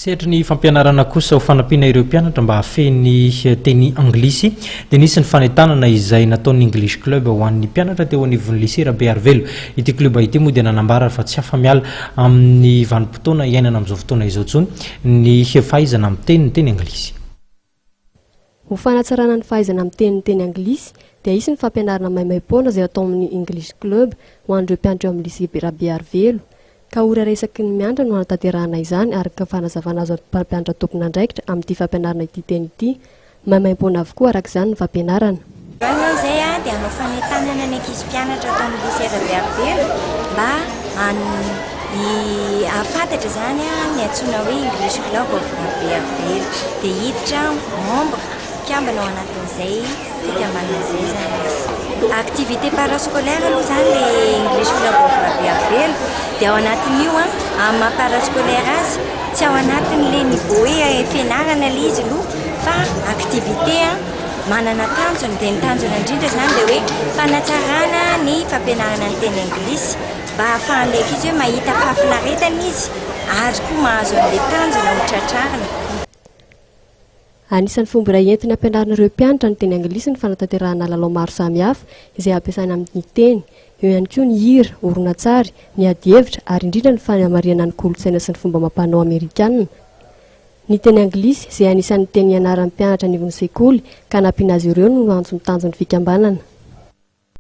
Sehatra ny fampianarana kosa ho fanampiana ireo mpianatra mba hahafehy teny anglisy dia nisy ny fanentanana izay nataon'ny English Club ho an'ny mpianatra teo anivon'ny lisea Rabearivelo. Ity club ity moa dia nanambara fa tsy afa-miala amin'ny vanim-potoana iainana amin'izao fotoana izao tsony ny fahaizana amin'ny teny anglisy. Ho fanatsarana ny fahaizana amin'ny teny anglisy dia isy ny fampianarana maimaimpoana izay atao amin'ny English Club ho an'ireo mpianatra amin'ny lisea Rabearivelo. Ka ora resaky ny mianatra no anatanterahana izany ary ka fanazavana azo mpampianatra tompona andraikitra amin'ity fampianarana ity teny ity. Maimaimpoana avokoa araka izany ny fampianarana. Zay dia hanao fanentanana ny ankizy mpianatra atao amin'ny lisea Rabearivelo mba ahafantatra zany ny antsoina hoe English Club of Rabearivelo dia hiditra membre kambana ao anatin'izay fikambanana izay zany izy. Activité parascolaire aloha zany le English Club of Rabearivelo dia ao anatin'io amin'ny maha-parascolaire azy tsy ao anatin'le niveau hoe fianarana le izy aloha fa activité manana tanjona dia ny tanjona indrindra zany dia hoe fanatsarana ny fampianarana ny teny anglisy mba ahafahan'le izy hoe mahita fahafinaretana izy ary koa mahazo an'le tanjona ho tratrarina. Anisan'ny fomba iray entina ampianarana ireo mpianatra ny teny anglisy ny fanatanterahana lalao maro samihafa izay ampiasaina amin'ny teny. Eo ihany koa ny hira, horonan-tsary, ny adi-hevitra ary indrindra ny fanamariana ny kolontsaina sy ny fomba amam-panao amerikanina. Ny teny anglisy izay anisan'ny teny ianaran'ny mpianatra anivon'ny sekoly ka nampiana azy ireo no antony tanjon'ny fikambanana.